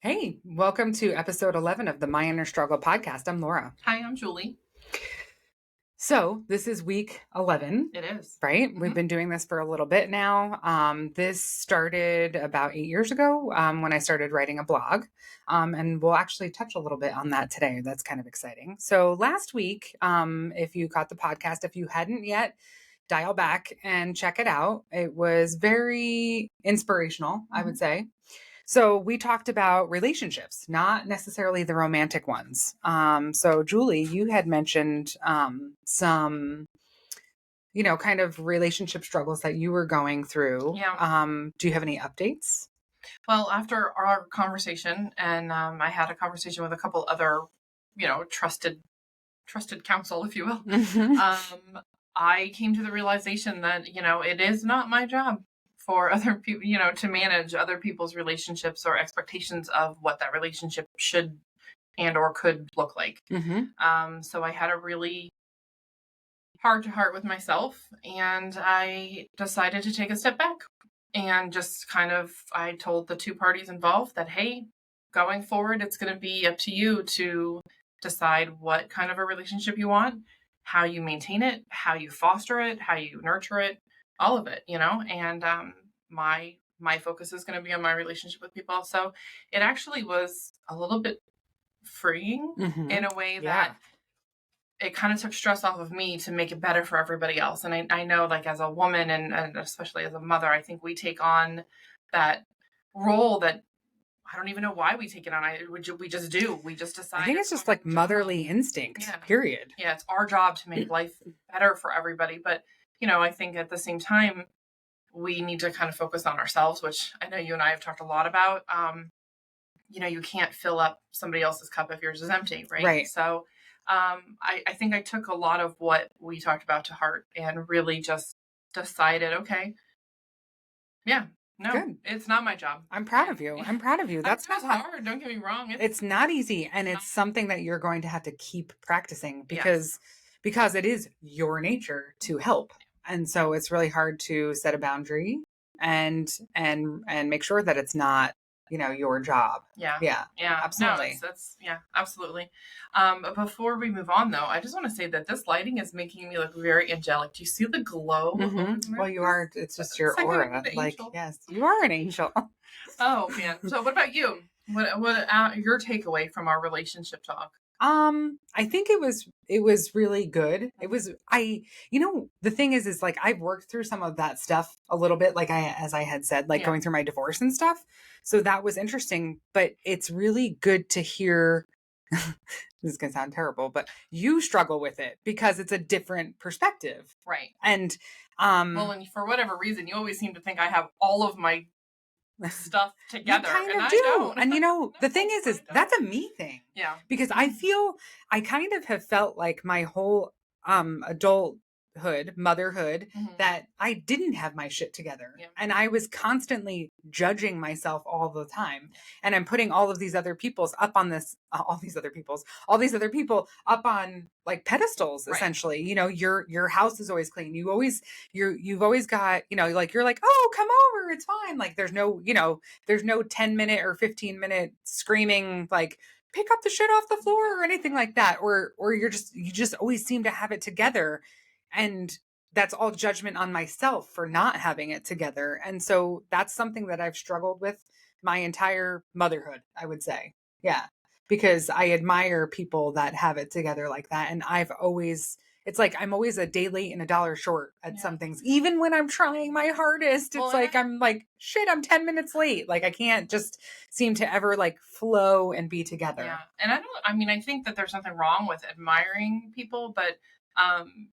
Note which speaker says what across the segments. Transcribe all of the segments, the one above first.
Speaker 1: Hey, welcome to episode 11 of the My Inner Struggle podcast. I'm Laura.
Speaker 2: Hi, I'm Julie.
Speaker 1: So, this is week 11,
Speaker 2: It is.
Speaker 1: right? We've
Speaker 2: Mhm.
Speaker 1: been doing this for a little bit now. This started about 8 years ago when I started writing a blog. And we'll actually touch a little bit on that today. That's kind of exciting. So, last week, if you caught the podcast, if you hadn't yet, dial back and check it out. It was very inspirational, I would
Speaker 2: Mhm.
Speaker 1: say. So we talked about relationships, not necessarily the romantic ones. So Julie, you had mentioned some, kind of relationship struggles that you were going through.
Speaker 2: Yeah.
Speaker 1: Do you have any updates?
Speaker 2: Well, after our conversation, and I had a conversation with a couple other, trusted counsel, if you will.
Speaker 1: Mhm.
Speaker 2: I came to the realization that it is not my job for other people, to manage other people's relationships or expectations of what that relationship should and or could look like.
Speaker 1: Mhm.
Speaker 2: So I had a really heart to heart with myself, and I decided to take a step back and just I told the two parties involved that, hey, going forward, it's going to be up to you to decide what kind of a relationship you want, how you maintain it, how you foster it, how you nurture it, all of it, and my focus is going to be on my relationship with people. So it actually was a little bit freeing in
Speaker 1: Mhm.
Speaker 2: a way that
Speaker 1: Yeah.
Speaker 2: it kind of took stress off of me to make it better for everybody else. And I know, like, as a woman and especially as a mother, I think we take on that role that I don't even know why we take it on. We just do. We just
Speaker 1: I
Speaker 2: decide
Speaker 1: think it's
Speaker 2: it's
Speaker 1: just
Speaker 2: our
Speaker 1: like
Speaker 2: job.
Speaker 1: motherly instinct,
Speaker 2: Yeah.
Speaker 1: period.
Speaker 2: Yeah. It's our job to make life better for everybody. But, I think at the same time, we need to kind of focus on ourselves, which I know you and I have talked a lot about. You can't fill up somebody else's cup if yours is empty, right?
Speaker 1: Right.
Speaker 2: So I think I took a lot of what we talked about to heart and really just decided, okay, yeah, no,
Speaker 1: Good.
Speaker 2: it's not my job.
Speaker 1: I'm proud of you. I'm proud of you.
Speaker 2: It
Speaker 1: That's
Speaker 2: was
Speaker 1: not
Speaker 2: hard. Don't get me wrong.
Speaker 1: It's not easy, and
Speaker 2: Not,
Speaker 1: it's something that you're going to have to keep practicing
Speaker 2: yes.
Speaker 1: because it is your nature to help. And so it's really hard to set a boundary and make sure that it's not, your job.
Speaker 2: Yeah.
Speaker 1: Yeah,
Speaker 2: Yeah. No,
Speaker 1: absolutely.
Speaker 2: that's, yeah, absolutely. But before we move on, though, I just want to say that this lighting is making me look very angelic. Do you see the glow over
Speaker 1: Well,
Speaker 2: there?
Speaker 1: you are, it's just your
Speaker 2: It's like I'm
Speaker 1: aura.
Speaker 2: an
Speaker 1: Like,
Speaker 2: angel.
Speaker 1: yes, you are an angel.
Speaker 2: Oh, man. So what about you? What your takeaway from our relationship talk?
Speaker 1: I think it was really good. It
Speaker 2: Mhm.
Speaker 1: was the thing is like I've worked through some of that stuff a little bit, like as I had said, like
Speaker 2: Yeah.
Speaker 1: going through my divorce and stuff. So that was interesting, but it's really good to hear this is gonna sound terrible, but you struggle with it because it's a different perspective.
Speaker 2: Right.
Speaker 1: And
Speaker 2: Well,
Speaker 1: um
Speaker 2: and for whatever reason, you always seem to think I have all of my stuff
Speaker 1: You
Speaker 2: together,
Speaker 1: kind
Speaker 2: and
Speaker 1: of
Speaker 2: I
Speaker 1: do.
Speaker 2: don't.
Speaker 1: And the thing
Speaker 2: No,
Speaker 1: is
Speaker 2: I
Speaker 1: that's
Speaker 2: don't.
Speaker 1: a me thing.
Speaker 2: Yeah.
Speaker 1: Because I feel I kind of have felt like my whole adulthood, motherhood,
Speaker 2: Mhm.
Speaker 1: that I didn't have my shit together.
Speaker 2: Yeah.
Speaker 1: And I was constantly judging myself all the time.
Speaker 2: Yeah.
Speaker 1: And I'm putting all of these other people's up on this all these other people up on like pedestals
Speaker 2: Right.
Speaker 1: essentially. Your house is always clean. You've always got, like you're like, "Oh, come over. It's fine." Like there's no 10-minute or 15-minute screaming like pick up the shit off the floor or anything like that, or you just always seem to have it together, and that's all judgment on myself for not having it together. And so that's something that I've struggled with my entire motherhood, I would say. Yeah, because I admire people that have it together like that, and it's like I'm always a day late and a dollar short at
Speaker 2: Yeah.
Speaker 1: some things. Even when I'm trying my hardest,
Speaker 2: Well,
Speaker 1: it's
Speaker 2: and
Speaker 1: like I'm like, shit, I'm 10 minutes late. Like I can't just seem to ever like flow and be
Speaker 2: yeah,
Speaker 1: together.
Speaker 2: and I think that there's nothing wrong with admiring people, but um,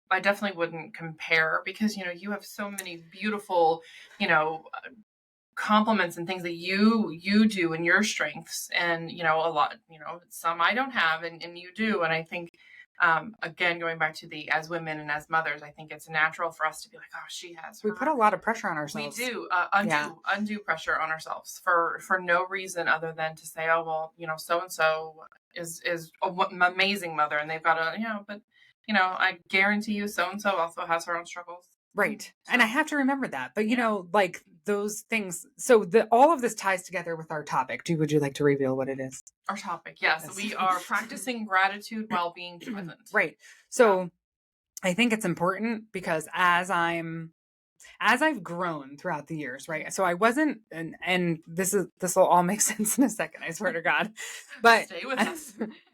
Speaker 2: I definitely wouldn't compare because you have so many beautiful, you know, compliments and things that you do and your strengths, and a lot, some I don't have, and you do, and I think again, going back to the as women and as mothers, I think it's natural for us to be like, oh, she has
Speaker 1: We
Speaker 2: her.
Speaker 1: put a lot of pressure on
Speaker 2: We
Speaker 1: ourselves.
Speaker 2: do
Speaker 1: Yeah.
Speaker 2: undue pressure on ourselves for no reason other than to say, oh well, so and so is an amazing mother, and they've got a but I guarantee you, so and so also has her own struggles.
Speaker 1: Right. And I
Speaker 2: So
Speaker 1: have to remember that. But,
Speaker 2: yeah,
Speaker 1: like those things. So all of this ties together with our topic. Would you like to reveal what it is?
Speaker 2: our topic. Yes,
Speaker 1: Yes.
Speaker 2: we are practicing gratitude while being present.
Speaker 1: Right.
Speaker 2: Yeah.
Speaker 1: So I think it's important because as I've grown throughout the years, right? So I wasn't, and this will all make sense in a second, I swear to God. But
Speaker 2: Stay with us.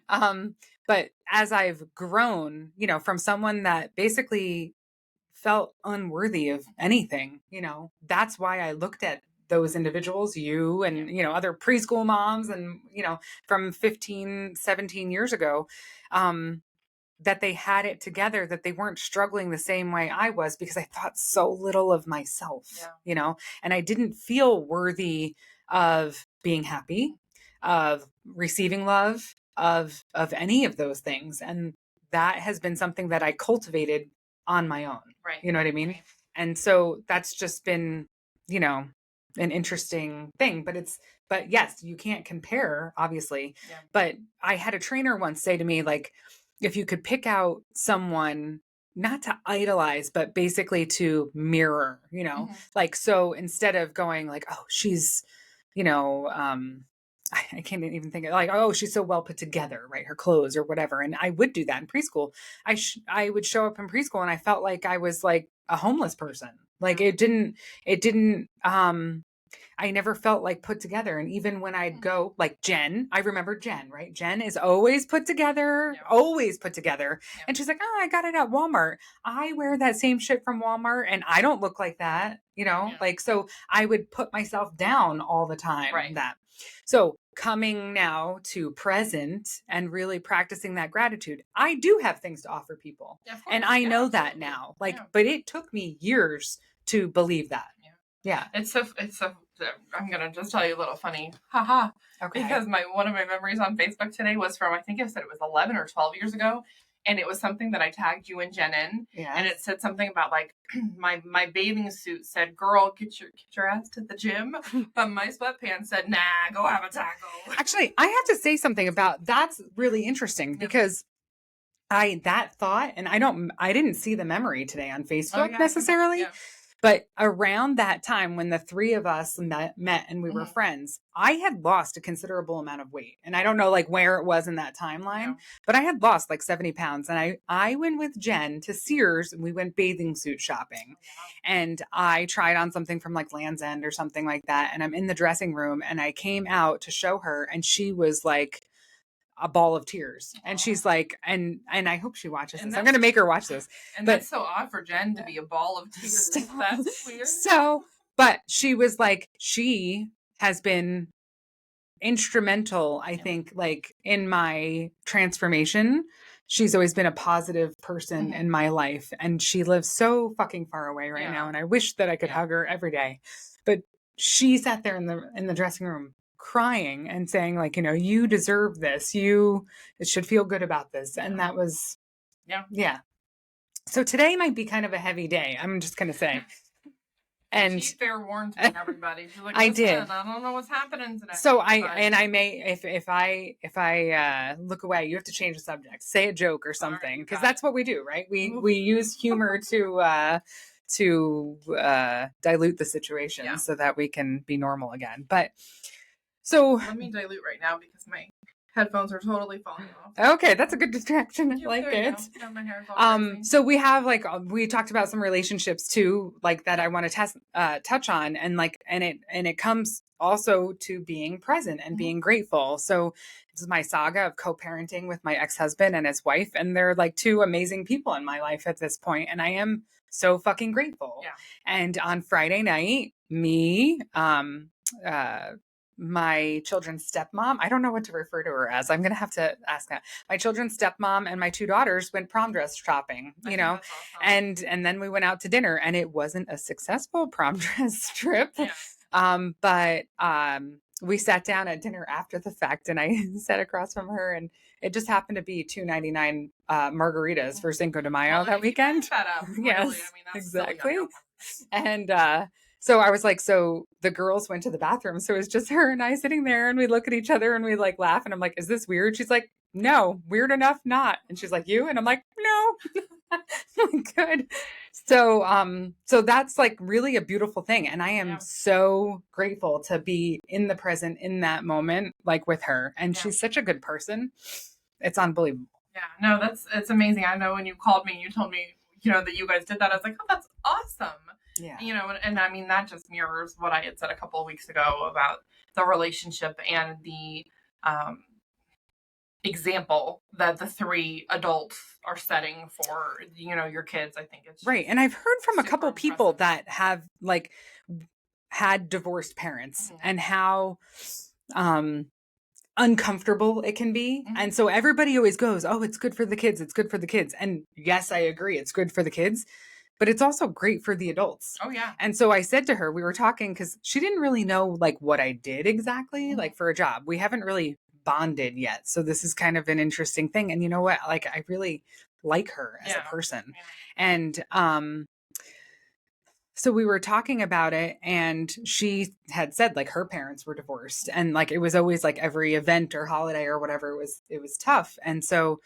Speaker 1: um, but as I've grown, from someone that basically felt unworthy of anything, that's why I looked at those individuals, you
Speaker 2: Yeah.
Speaker 1: and, other preschool moms and, from 15, 17 years ago. That they had it together, that they weren't struggling the same way I was because I thought so little of myself,
Speaker 2: Yeah.
Speaker 1: and I didn't feel worthy of being happy, of receiving love, of any of those things. And that has been something that I cultivated on my own.
Speaker 2: Right.
Speaker 1: You know what I mean?
Speaker 2: Right.
Speaker 1: And so that's just been, you know, an interesting thing, but yes, you can't compare, obviously.
Speaker 2: Yeah.
Speaker 1: But I had a trainer once say to me, like, if you could pick out someone not to idolize but basically to mirror,
Speaker 2: Mhm.
Speaker 1: like, so instead of going like, oh, she's, you know I can't even think of, like, oh, she's so well put together, right, her clothes or whatever. And I would do that in preschool. I would show up in preschool and I felt like I was like a homeless person. Like,
Speaker 2: Yeah.
Speaker 1: it didn't I never felt like put together. And even when I'd
Speaker 2: Mhm.
Speaker 1: go, like Jen, I remember Jen, right? Jen is always put together,
Speaker 2: Yeah.
Speaker 1: always put together.
Speaker 2: Yeah.
Speaker 1: And she's like, oh, I got it at Walmart. I wear that same shit from Walmart and I don't look like that,
Speaker 2: Yeah.
Speaker 1: like, so I would put myself down all the time.
Speaker 2: Right.
Speaker 1: So coming now to present and really practicing that gratitude, I do have things to offer people.
Speaker 2: Yeah, of course.
Speaker 1: And I
Speaker 2: Yeah,
Speaker 1: know that
Speaker 2: absolutely.
Speaker 1: now, like,
Speaker 2: Yeah.
Speaker 1: but it took me years to believe that.
Speaker 2: Yeah.
Speaker 1: Yeah.
Speaker 2: It's so I'm gonna just tell you a little funny, haha,
Speaker 1: Okay.
Speaker 2: because one of my memories on Facebook today was from, I think I said it was 11 or 12 years ago, and it was something that I tagged you and Jen in, and
Speaker 1: Yes.
Speaker 2: it said something about like my bathing suit said, "Girl, get your ass to the gym," but my sweatpants said, "Nah, go have a taco."
Speaker 1: Actually, I have to say something about that's really interesting
Speaker 2: Yeah.
Speaker 1: because that thought, and I didn't see the memory today on
Speaker 2: Oh
Speaker 1: Facebook
Speaker 2: yeah,
Speaker 1: necessarily,
Speaker 2: yeah.
Speaker 1: but around that time when the three of us met and we were
Speaker 2: Mhm.
Speaker 1: friends, I had lost a considerable amount of weight. And I don't know like where it was in that timeline,
Speaker 2: Yeah.
Speaker 1: but I had lost like 70 pounds. And I went with Jen to Sears and we went bathing suit shopping.
Speaker 2: Wow.
Speaker 1: And I tried on something from like Land's End or something like that. And I'm in the dressing room and I came out to show her and she was like a ball of tears. And
Speaker 2: Aw.
Speaker 1: she's like, and I hope she watches
Speaker 2: And
Speaker 1: this. I'm going to make her watch this.
Speaker 2: and
Speaker 1: But
Speaker 2: that's so odd for Jen to be a ball of tears.
Speaker 1: so,
Speaker 2: That's weird.
Speaker 1: but she was like, she has been instrumental, I
Speaker 2: Yeah.
Speaker 1: think, like in my transformation. She's always been a positive person
Speaker 2: Mhm.
Speaker 1: in my life. And she lives so fucking far away right now.
Speaker 2: Yeah.
Speaker 1: And I wish that I could
Speaker 2: Yeah.
Speaker 1: hug her every day. But she sat there in the dressing room crying and saying, like, you deserve this. You should feel good about this. And
Speaker 2: Yeah.
Speaker 1: that was,
Speaker 2: Yeah.
Speaker 1: yeah. So today might be kind of a heavy day, I'm just going to say. And
Speaker 2: She fair warned me, everybody. She's like,
Speaker 1: I
Speaker 2: "Listen,
Speaker 1: did.
Speaker 2: I don't know what's happening today."
Speaker 1: So
Speaker 2: But
Speaker 1: I may, if I look away, you have to change the subject, say a joke or
Speaker 2: all right,
Speaker 1: something,
Speaker 2: you
Speaker 1: because
Speaker 2: got
Speaker 1: that's
Speaker 2: it.
Speaker 1: what we do, right? We
Speaker 2: Ooh.
Speaker 1: we use humor to dilute the situation
Speaker 2: Yeah.
Speaker 1: so that we can be normal again. But so
Speaker 2: Let me dilute right now because my headphones are totally falling off.
Speaker 1: okay, that's a good distraction. I
Speaker 2: Yep,
Speaker 1: like
Speaker 2: there you
Speaker 1: it.
Speaker 2: go. Now my hair's all crazy.
Speaker 1: So we have like we talked about some relationships too, like that I
Speaker 2: Yeah.
Speaker 1: want to touch on, and like and it comes also to being present and
Speaker 2: Mhm.
Speaker 1: being grateful. So this is my saga of co-parenting with my ex-husband and his wife, and they're like two amazing people in my life at this point, and I am so fucking grateful.
Speaker 2: Yeah.
Speaker 1: And on Friday night, uh my children's stepmom, I don't know what to refer to her as. I'm gonna have to ask that. My children's stepmom and my two daughters went prom dress shopping,
Speaker 2: I think that's awesome.
Speaker 1: and then we went out to dinner, and it wasn't a successful prom dress trip.
Speaker 2: Yeah.
Speaker 1: But we sat down at dinner after the fact, and I sat across from her, and it just happened to be $2.99 margaritas for Cinco de Mayo
Speaker 2: Well,
Speaker 1: that
Speaker 2: if you
Speaker 1: weekend.
Speaker 2: match that up, really,
Speaker 1: Yes,
Speaker 2: I mean, that's silly on
Speaker 1: exactly.
Speaker 2: your part.
Speaker 1: And so I was like, so the girls went to the bathroom. So it was just her and I sitting there and we look at each other and we like laugh. And I'm like, is this weird? She's like, no, weird enough, not. And she's like, you? And I'm like, no. Good. So that's like really a beautiful thing. And I am
Speaker 2: Yeah.
Speaker 1: so grateful to be in the present in that moment, like with her. And
Speaker 2: Yeah.
Speaker 1: she's such a good person. It's unbelievable.
Speaker 2: Yeah. No, it's amazing. I know when you called me, you told me, that you guys did that. I was like, oh, that's awesome.
Speaker 1: Yeah.
Speaker 2: And I mean, that just mirrors what I had said a couple of weeks ago about the relationship and the um, example that the three adults are setting for, your kids. I think it's
Speaker 1: Right.
Speaker 2: just
Speaker 1: And I've heard from a
Speaker 2: super
Speaker 1: couple people
Speaker 2: impressive.
Speaker 1: that have like had divorced parents
Speaker 2: Mhm.
Speaker 1: and how um uncomfortable it can be.
Speaker 2: Mhm.
Speaker 1: And so everybody always goes, "Oh, it's good for the kids. It's good for the kids." And yes, I agree. It's good for the kids, but it's also great for the adults.
Speaker 2: Oh, yeah.
Speaker 1: And so I said to her, we were talking cuz she didn't really know like what I did exactly
Speaker 2: Mhm.
Speaker 1: like for a job. We haven't really bonded yet. So this is kind of an interesting thing. And you know what? Like I really like her as a
Speaker 2: Yeah.
Speaker 1: person.
Speaker 2: Yeah.
Speaker 1: And so we were talking about it, and she had said like her parents were divorced, and like it was always like every event or holiday or whatever, it was tough. And so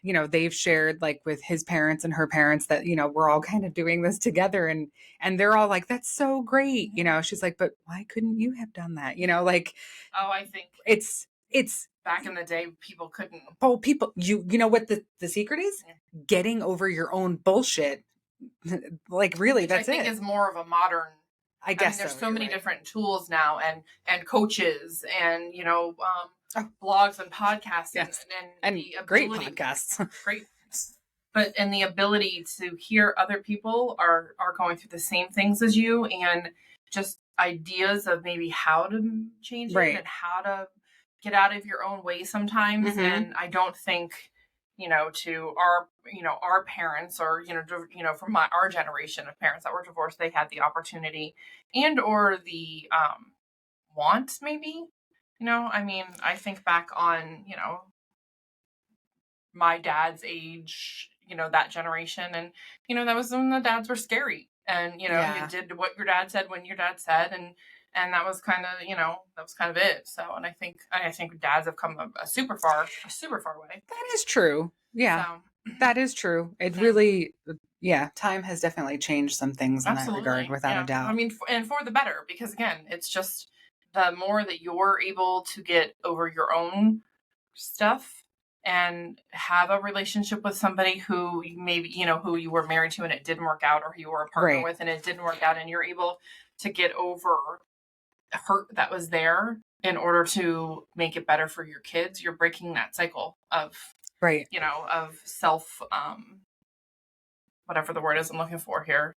Speaker 1: they've shared like with his parents and her parents that we're all kind of doing this together, and they're all like, that's so great.
Speaker 2: Mhm.
Speaker 1: She's like, but why couldn't you have done that? Like
Speaker 2: Oh, I think
Speaker 1: it's
Speaker 2: back in the day, people couldn't.
Speaker 1: oh, people, you know what the secret is?
Speaker 2: Yeah.
Speaker 1: Getting over your own bullshit. Like really,
Speaker 2: Which I
Speaker 1: that's
Speaker 2: think
Speaker 1: it.
Speaker 2: is more of a modern.
Speaker 1: I
Speaker 2: I mean,
Speaker 1: guess
Speaker 2: there's
Speaker 1: so,
Speaker 2: so
Speaker 1: you're
Speaker 2: many
Speaker 1: right.
Speaker 2: different tools now, and coaches, and
Speaker 1: Oh,
Speaker 2: blogs and podcasts, and
Speaker 1: yes.
Speaker 2: and
Speaker 1: And
Speaker 2: the
Speaker 1: great
Speaker 2: ability,
Speaker 1: podcasts.
Speaker 2: great, but and the ability to hear other people are going through the same things as you, and just ideas of maybe how to change it
Speaker 1: Right.
Speaker 2: and how to get out of your own way sometimes.
Speaker 1: Mhm.
Speaker 2: And I don't think, to our parents, or from our generation of parents that were divorced, they had the opportunity and or the want, maybe. I mean, I think back on, my dad's age, that generation. And, that was when the dads were scary. And, you
Speaker 1: Yeah.
Speaker 2: did what your dad said when your dad said, and that was kind of, it. So, and I think dads have come a super far way.
Speaker 1: That is true. Yeah.
Speaker 2: So,
Speaker 1: That is true. It
Speaker 2: yeah,
Speaker 1: really yeah, time has definitely changed some things in that regard
Speaker 2: absolutely.
Speaker 1: without a
Speaker 2: Yeah. I
Speaker 1: doubt.
Speaker 2: mean, and for the better, because again, it's just the more that you're able to get over your own stuff and have a relationship with somebody who maybe who you were married to and it didn't work out, or you were a partner
Speaker 1: Right.
Speaker 2: with and it didn't work out, and you're able to get over hurt that was there in order to make it better for your kids, you're breaking that cycle of
Speaker 1: Right.
Speaker 2: of self, whatever the word is I'm looking for here,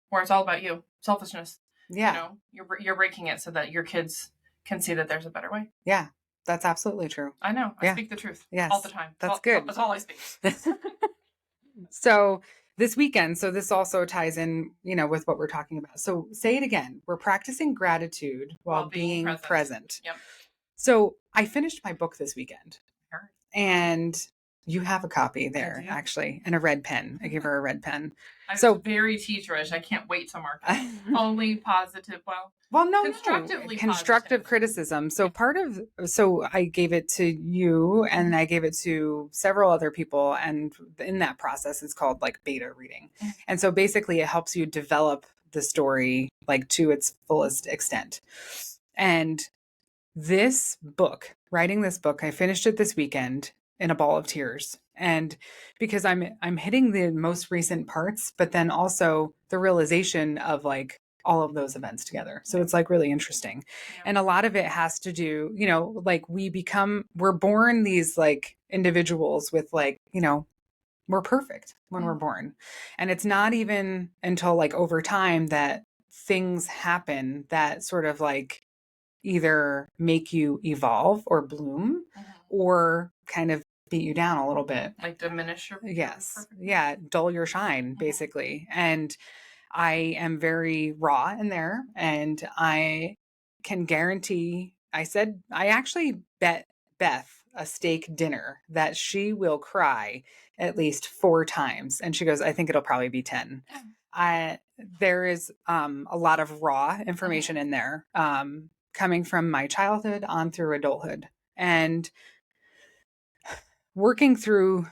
Speaker 2: where it's all about you, selfishness.
Speaker 1: Yeah.
Speaker 2: You're breaking it so that your kids can see that there's a better way.
Speaker 1: Yeah. That's absolutely true.
Speaker 2: I know, I
Speaker 1: Yeah.
Speaker 2: speak the truth all the
Speaker 1: Yes.
Speaker 2: time.
Speaker 1: That's
Speaker 2: That's
Speaker 1: good.
Speaker 2: all I speak.
Speaker 1: So this weekend, so this also ties in, with what we're talking about. So say it again. We're practicing gratitude while
Speaker 2: While being
Speaker 1: being
Speaker 2: present.
Speaker 1: present.
Speaker 2: Yep.
Speaker 1: So I finished my book this weekend.
Speaker 2: Sure.
Speaker 1: And you have a copy
Speaker 2: I
Speaker 1: there,
Speaker 2: do.
Speaker 1: actually, and a red pen. I gave her a red pen.
Speaker 2: I was
Speaker 1: So,
Speaker 2: very teacherish. I can't wait to mark it. Only positive. Well,
Speaker 1: well, no,
Speaker 2: constructively
Speaker 1: constructive
Speaker 2: positive.
Speaker 1: criticism. So
Speaker 2: Yeah.
Speaker 1: so I gave it to you, and I gave it to several other people, and in that process, it's called like beta reading.
Speaker 2: Mhm.
Speaker 1: And so basically, it helps you develop the story like to its fullest extent. And writing this book, I finished it this weekend in a ball of tears. And because I'm hitting the most recent parts, but then also the realization of like all of those events together. So
Speaker 2: Yeah.
Speaker 1: it's like really interesting.
Speaker 2: Yeah.
Speaker 1: And a lot of it has to do, like we're born these like individuals with like, we're perfect when we're
Speaker 2: Mhm.
Speaker 1: born. And it's not even until like over time that things happen that sort of like either make you evolve or bloom
Speaker 2: Mhm.
Speaker 1: or kind of beat you down a little bit.
Speaker 2: Like diminish your
Speaker 1: Yes.
Speaker 2: perfectness.
Speaker 1: Yeah. Dull your shine,
Speaker 2: Mhm.
Speaker 1: basically. And I am very raw in there. And I can guarantee, I actually bet Beth a steak dinner that she will cry at least 4 times. And she goes, I think it'll probably be 10. There is a lot of raw information
Speaker 2: Mhm.
Speaker 1: in there, coming from my childhood on through adulthood. And working through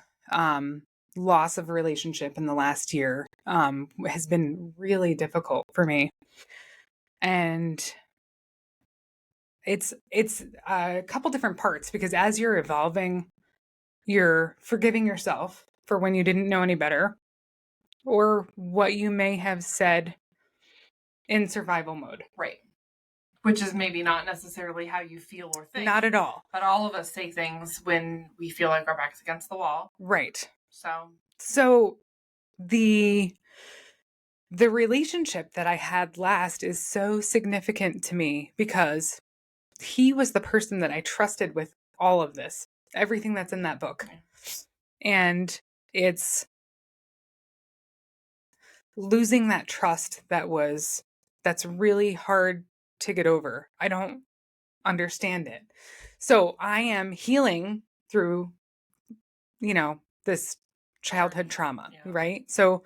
Speaker 1: loss of relationship in the last year has been really difficult for me. And it's a couple different parts, because as you're evolving, you're forgiving yourself for when you didn't know any better, or what you may have said in survival mode.
Speaker 2: Right. Which is maybe not necessarily how you feel or think.
Speaker 1: Not at all.
Speaker 2: But all of us say things when we feel like our back's against the wall.
Speaker 1: Right.
Speaker 2: So
Speaker 1: the relationship that I had last is so significant to me, because he was the person that I trusted with all of this, everything that's in that book.
Speaker 2: Okay.
Speaker 1: And it's losing that trust that's really hard to get over. I don't understand it. So I am healing through, this childhood trauma,
Speaker 2: Yeah.
Speaker 1: right? So,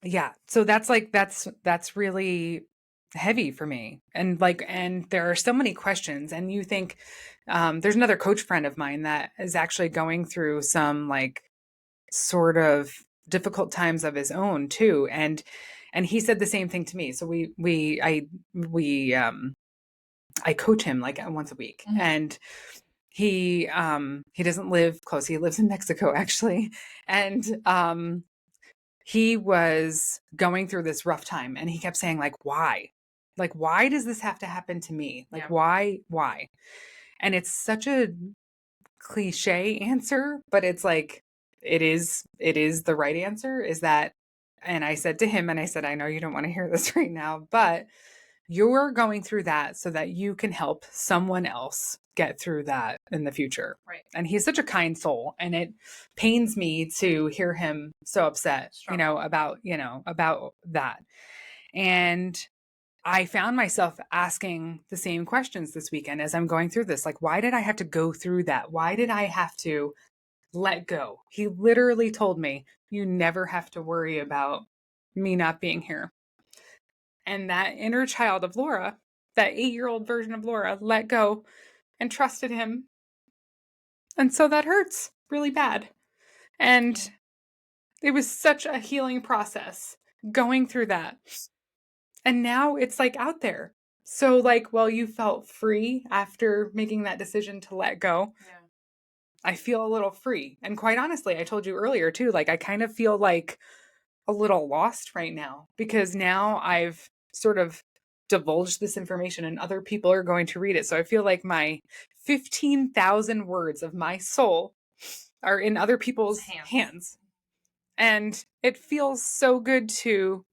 Speaker 1: yeah. So that's really heavy for me. And there are so many questions, and you think, there's another coach friend of mine that is actually going through some sort of difficult times of his own too. And he said the same thing to me. So I coach him once a week.
Speaker 2: Mm-hmm.
Speaker 1: And he doesn't live close. He lives in Mexico, actually. And he was going through this rough time, and he kept saying, why? Why does this have to happen to me?
Speaker 2: Yeah.
Speaker 1: Why? And it's such a cliche answer, but it's it is the right answer, is that, and I said to him, and I said, I know you don't want to hear this right now, but you're going through that so that you can help someone else get through that in the future.
Speaker 2: Right.
Speaker 1: And he's such a kind soul, and it pains me to hear him so upset, about that. And I found myself asking the same questions this weekend as I'm going through this. Why did I have to go through that? Why did I have to let go? He literally told me, you never have to worry about me not being here. And that inner child of Laura, that 8-year-old version of Laura, let go and trusted him. And so that hurts really bad. And it was such a healing process going through that. And now it's out there. So well, you felt free after making that decision to let go.
Speaker 2: Yeah.
Speaker 1: I feel a little free. And quite honestly, I told you earlier too, I kind of feel a little lost right now, because now I've sort of divulged this information and other people are going to read it. So I feel like my 15,000 words of my soul are in other people's hands. And it feels so good to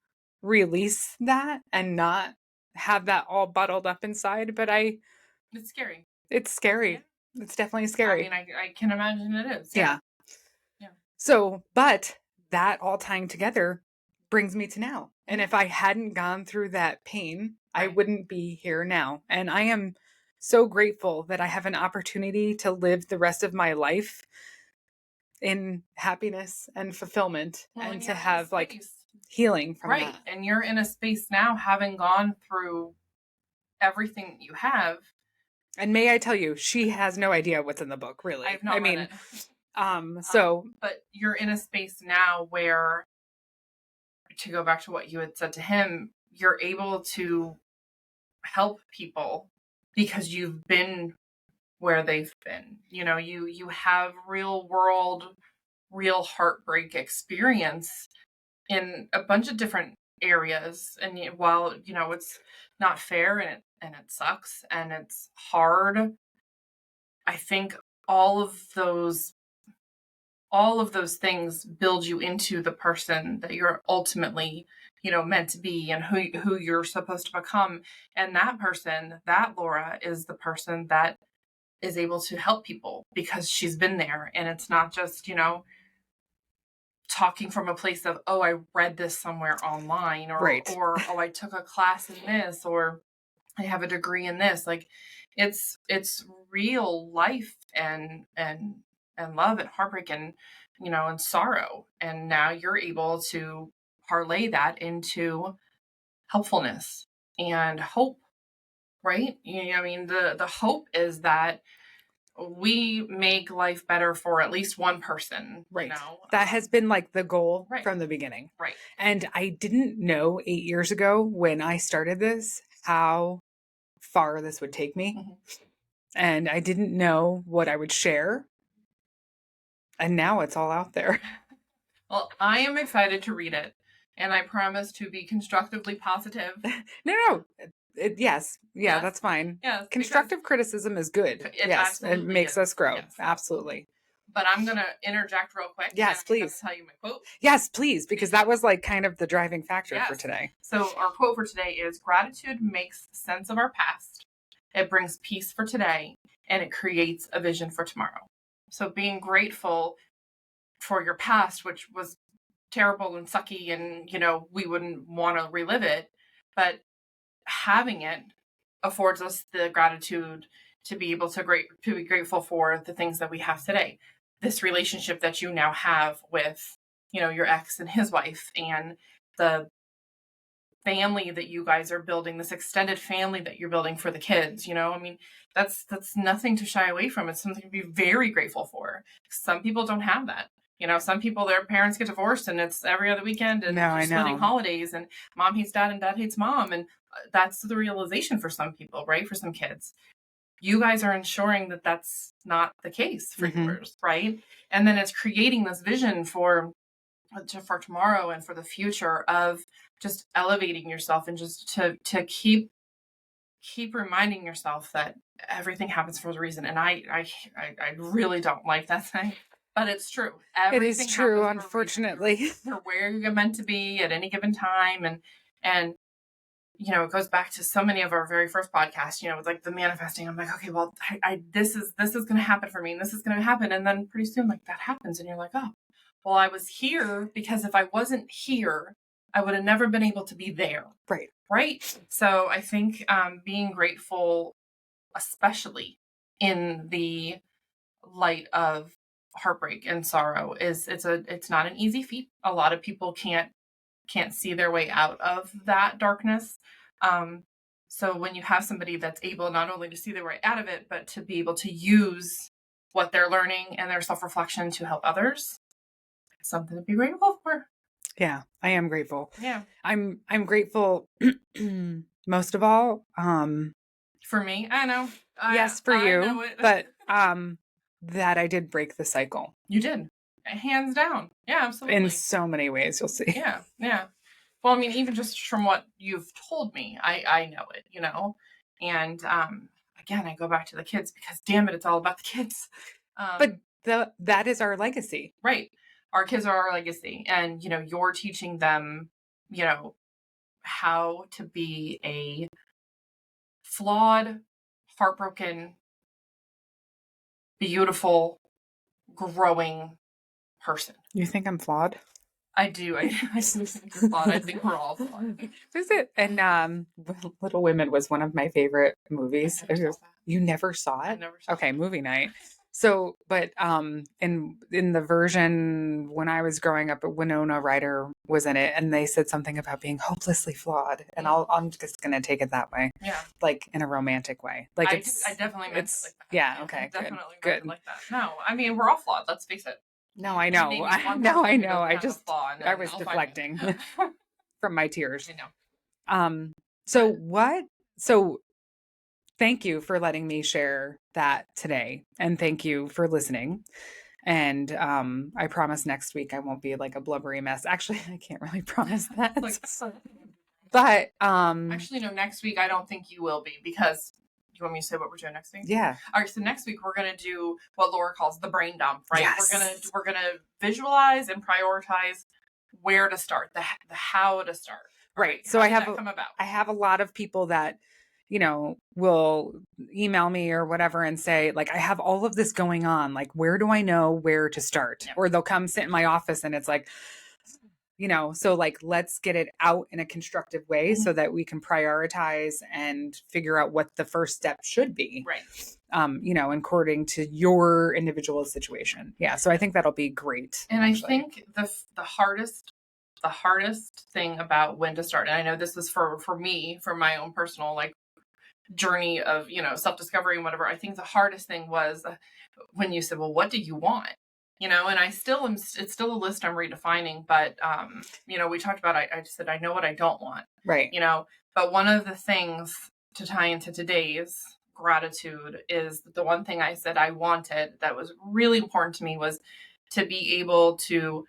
Speaker 1: release that and not have that all bottled up inside. But
Speaker 2: it's scary.
Speaker 1: It's scary. Yeah. It's definitely scary.
Speaker 2: I mean, I can imagine it is.
Speaker 1: Yeah.
Speaker 2: Yeah.
Speaker 1: So, but that all tying together brings me to now. And if I hadn't gone through that pain, I wouldn't be here now. And I am so grateful that I have an opportunity to live the rest of my life in happiness and fulfillment, and to have healing from that.
Speaker 2: And you're in a space now, having gone through everything you have.
Speaker 1: And may I tell you, she has no idea what's in the book, really.
Speaker 2: I've not read it. But you're in a space now where, to go back to what you had said to him, you're able to help people because you've been where they've been. You have real world, real heartbreak experience in a bunch of different areas. And while, it's not fair, and it sucks and it's hard, I think all of those things build you into the person that you're ultimately, meant to be, and who you're supposed to become. And that person, that Laura, is the person that is able to help people because she's been there. And it's not just, talking from a place of, oh, I read this somewhere online, or oh, I took a class in this, or I have a degree in this. It's real life and love and heartbreak and, and sorrow. And now you're able to parlay that into helpfulness and hope, right? I mean, the hope is that we make life better for at least one person,
Speaker 1: Right.
Speaker 2: you know?
Speaker 1: That has been like the goal
Speaker 2: Right.
Speaker 1: from the beginning.
Speaker 2: Right.
Speaker 1: And I didn't know 8 years ago when I started this how far this would take me.
Speaker 2: Mhm.
Speaker 1: And I didn't know what I would share. And now it's all out there.
Speaker 2: Well, I am excited to read it, and I promise to be constructively positive.
Speaker 1: No. Yes. Yeah,
Speaker 2: Yes.
Speaker 1: that's fine.
Speaker 2: Yes,
Speaker 1: Constructive criticism is good.
Speaker 2: it
Speaker 1: Yes. It
Speaker 2: absolutely
Speaker 1: makes
Speaker 2: is.
Speaker 1: us grow.
Speaker 2: Yes.
Speaker 1: Absolutely.
Speaker 2: But I'm going to interject real quick.
Speaker 1: Yes,
Speaker 2: and I'm going
Speaker 1: please.
Speaker 2: to tell you my quote.
Speaker 1: Yes, please, because that was like kind of the driving factor for
Speaker 2: Yes.
Speaker 1: today.
Speaker 2: So our quote for today is, gratitude makes sense of our past. It brings peace for today, and it creates a vision for tomorrow. So being grateful for your past, which was terrible and sucky, and, you know, we wouldn't want to relive it, but having it affords us the gratitude to be able to be grateful for the things that we have today. This relationship that you now have with, you know, your ex and his wife, and the family that you guys are building, this extended family that you're building for the kids, you know, I mean, that's nothing to shy away from. It's something to be very grateful for. Some people don't have that. You know, some people, their parents get divorced and it's every other weekend, and
Speaker 1: No, I
Speaker 2: you're splitting
Speaker 1: know.
Speaker 2: holidays, and mom hates dad and dad hates mom. And that's the realization for some people, right? For some kids. You guys are ensuring that that's not the case for yours, right? And then it's creating this vision for tomorrow and for the future of just elevating yourself, and just to keep reminding yourself that everything happens for a reason. And I really don't like that thing, but it's true. Everything
Speaker 1: it is true,
Speaker 2: happens
Speaker 1: unfortunately.
Speaker 2: for where you're meant to be at any given time. And you know, it goes back to so many of our very first podcasts, you know, with like the manifesting. I'm like, okay, well, this is going to happen for me, and this is going to happen. And then pretty soon, like, that happens. And you're like, oh, well, I was here because if I wasn't here, I would have never been able to be there.
Speaker 1: Right.
Speaker 2: Right. So I think being grateful, especially in the light of heartbreak and sorrow, it's not an easy feat. A lot of people can't see their way out of that darkness. So when you have somebody that's able not only to see their way out of it, but to be able to use what they're learning and their self-reflection to help others, it's something to be grateful for.
Speaker 1: Yeah, I am grateful.
Speaker 2: Yeah.
Speaker 1: I'm grateful most of all.
Speaker 2: For me, I know.
Speaker 1: Yes, for
Speaker 2: I
Speaker 1: you.
Speaker 2: know it.
Speaker 1: But that I did break the cycle.
Speaker 2: You did. Hands down. Yeah, absolutely.
Speaker 1: In so many ways, you'll see.
Speaker 2: Yeah, yeah. Well, I mean, even just from what you've told me, I know it, you know. And again, I go back to the kids because damn it, it's all about the kids.
Speaker 1: But that is our legacy.
Speaker 2: Right. Our kids are our legacy. And, you know, you're teaching them, you know, how to be a flawed, heartbroken, beautiful, growing person.
Speaker 1: You think I'm flawed?
Speaker 2: I do. I think you're flawed. I think we're all flawed.
Speaker 1: Is it? And Little Women was one of my favorite movies. You never saw it?
Speaker 2: I never saw
Speaker 1: Okay, movie night. So, but in the version when I was growing up, Winona Ryder was in it, and they said something about being hopelessly flawed, and I'm just gonna take it that way.
Speaker 2: Yeah,
Speaker 1: like in a romantic way. Like
Speaker 2: I
Speaker 1: it's
Speaker 2: definitely meant it like that.
Speaker 1: Yeah, okay,
Speaker 2: I definitely
Speaker 1: good.
Speaker 2: meant it like that. No, I mean, we're all flawed. Let's face it.
Speaker 1: No, I know. I know. I was deflecting from my tears.
Speaker 2: I know.
Speaker 1: So thank you for letting me share that today, and thank you for listening. And I promise next week I won't be like a blubbery mess. Actually, I can't really promise that. But
Speaker 2: actually, no, next week I don't think you will be, because you want me to say what we're doing next week?
Speaker 1: Yeah.
Speaker 2: All right. So next week we're gonna do what Laura calls the brain dump, right?
Speaker 1: Yes.
Speaker 2: We're gonna visualize and prioritize where to start, the how to start.
Speaker 1: Right. So I have a lot of people that, you know, will email me or whatever and say, like, I have all of this going on. Like, where do I know where to start?
Speaker 2: Yep.
Speaker 1: Or they'll come sit in my office and it's like, you know, so like, let's get it out in a constructive way so that we can prioritize and figure out what the first step should be.
Speaker 2: Right.
Speaker 1: You know, according to your individual situation. Yeah. So I think that'll be great.
Speaker 2: And actually, I think the hardest thing about when to start, and I know this is for me, for my own personal like journey of, self-discovery and whatever. I think the hardest thing was when you said, well, what do you want? And I still am, it's still a list I'm redefining, but, we talked about, I said, I know what I don't want,
Speaker 1: Right.
Speaker 2: But one of the things to tie into today's gratitude is the one thing I said I wanted that was really important to me was to be able to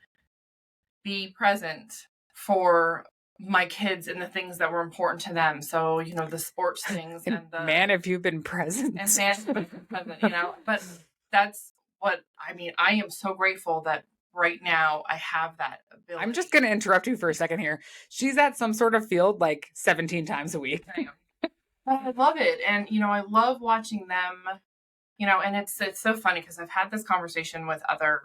Speaker 2: be present for my kids and the things that were important to them. So, the sports things and the
Speaker 1: man, if you've been present.
Speaker 2: and man, if you've been present, but that's what I mean. I am so grateful that right now I have that ability.
Speaker 1: I'm just going to interrupt you for a second here. She's at some sort of field like 17 times a week.
Speaker 2: I am. I love it. And, I love watching them, and it's so funny because I've had this conversation with other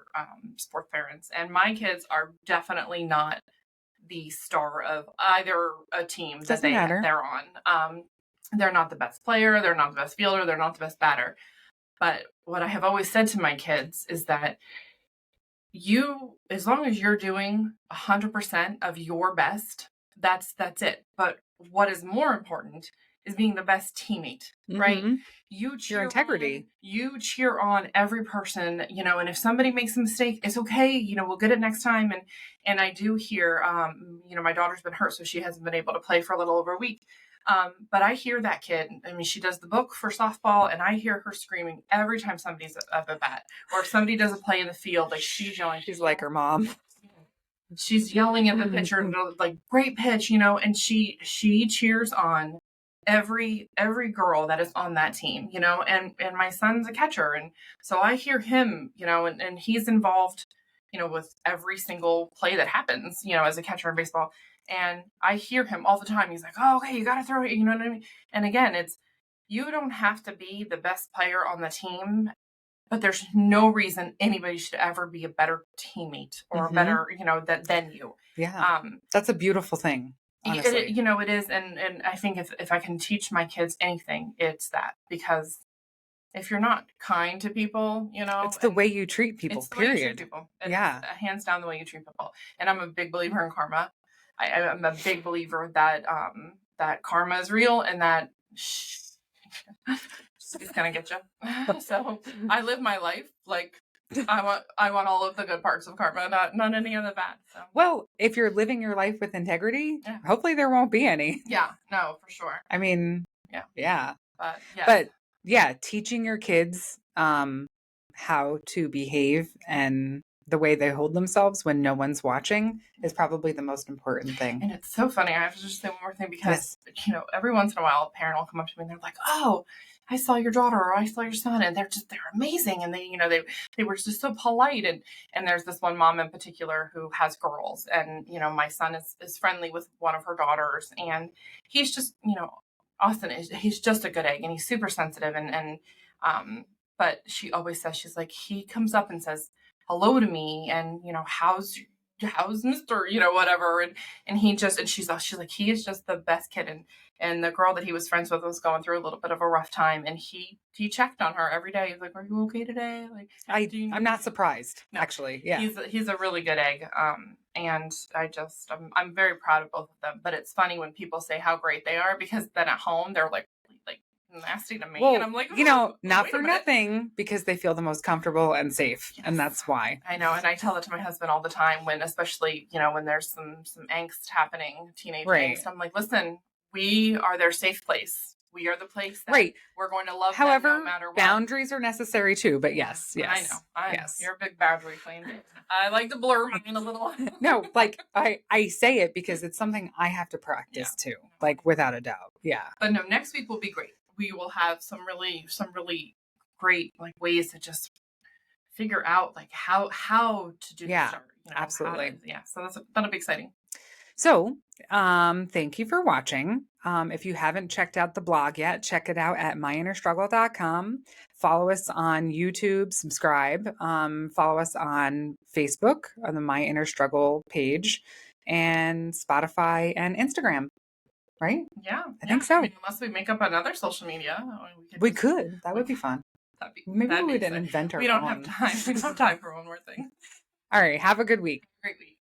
Speaker 2: sports parents, and my kids are definitely not the star of either a team that they're on. They're not the best player. They're not the best fielder. They're not the best batter. But what I have always said to my kids is that as long as you're doing 100% of your best, that's it. But what is more important is being the best teammate, right? You cheer
Speaker 1: your integrity.
Speaker 2: You cheer on every person, and if somebody makes a mistake, it's okay. We'll get it next time. And I do hear, my daughter's been hurt, so she hasn't been able to play for a little over a week. But I hear that kid. I mean, she does the book for softball, and I hear her screaming every time somebody's up a bat, or if somebody does a play in the field, like she's yelling.
Speaker 1: She's like her mom.
Speaker 2: She's yelling at the pitcher, like, great pitch, and she cheers on every girl that is on that team, and my son's a catcher. And so I hear him, and he's involved, with every single play that happens, as a catcher in baseball. And I hear him all the time. He's like, oh, okay, you got to throw it. You know what I mean? And again, you don't have to be the best player on the team, but there's no reason anybody should ever be a better teammate or a better, than you.
Speaker 1: Yeah. That's a beautiful thing. Honestly.
Speaker 2: It is. And I think if I can teach my kids anything, it's that, because if you're not kind to people,
Speaker 1: it's the way you treat people, period.
Speaker 2: Yeah. Hands down the way you treat people. And I'm a big believer in karma. I'm a big believer that that karma is real, and that she's gonna get you. So I live my life like I want all of the good parts of karma, not any of the bad. So.
Speaker 1: Well, if you're living your life with integrity, hopefully there won't be any.
Speaker 2: Yeah, no, for sure.
Speaker 1: I mean, yeah.
Speaker 2: But
Speaker 1: yeah, teaching your kids how to behave and the way they hold themselves when no one's watching is probably the most important thing.
Speaker 2: And it's so funny. I have to just say one more thing, because, every once in a while, a parent will come up to me and they're like, oh, I saw your daughter, or I saw your son, and they're amazing. And they were just so polite. And there's this one mom in particular who has girls, and, my son is friendly with one of her daughters, and he's just, Austin he's just a good egg, and he's super sensitive. But she always says, she's like, he comes up and says hello to me, and how's Mr. Whatever, and she's like, he is just the best kid. And the girl that he was friends with was going through a little bit of a rough time, and he checked on her every day. He's like, are you okay today? Like,
Speaker 1: I'm not surprised, actually. Yeah,
Speaker 2: he's a really good egg. And I'm very proud of both of them. But it's funny when people say how great they are, because then at home they're like nasty to me.
Speaker 1: Well,
Speaker 2: and I'm like,
Speaker 1: not for nothing, because they feel the most comfortable and safe. Yes. And that's why.
Speaker 2: I know. And I tell it to my husband all the time, when, especially, when there's some angst happening, teenage angst. I'm like, listen, we are their safe place. We are the place that we're going to love them no matter what.
Speaker 1: Boundaries are necessary too, but yes.
Speaker 2: I know. Yes. You're a big boundary queen. I like to blur mine a little.
Speaker 1: No, like I say it because it's something I have to practice too, like without a doubt. Yeah.
Speaker 2: But no, next week will be great. We will have some really great ways to just figure out how to do the start.
Speaker 1: Absolutely.
Speaker 2: So that'll be exciting.
Speaker 1: So, thank you for watching. If you haven't checked out the blog yet, check it out at myinnerstruggle.com. Follow us on YouTube, subscribe. Follow us on Facebook on the My Inner Struggle page, and Spotify and Instagram. Right?
Speaker 2: Yeah.
Speaker 1: I think so.
Speaker 2: I mean, unless we make up another social media.
Speaker 1: We could. That would be fun. Maybe we didn't invent our own.
Speaker 2: We don't have time. We don't have time for one more thing.
Speaker 1: All right. Have a good week.
Speaker 2: Great week.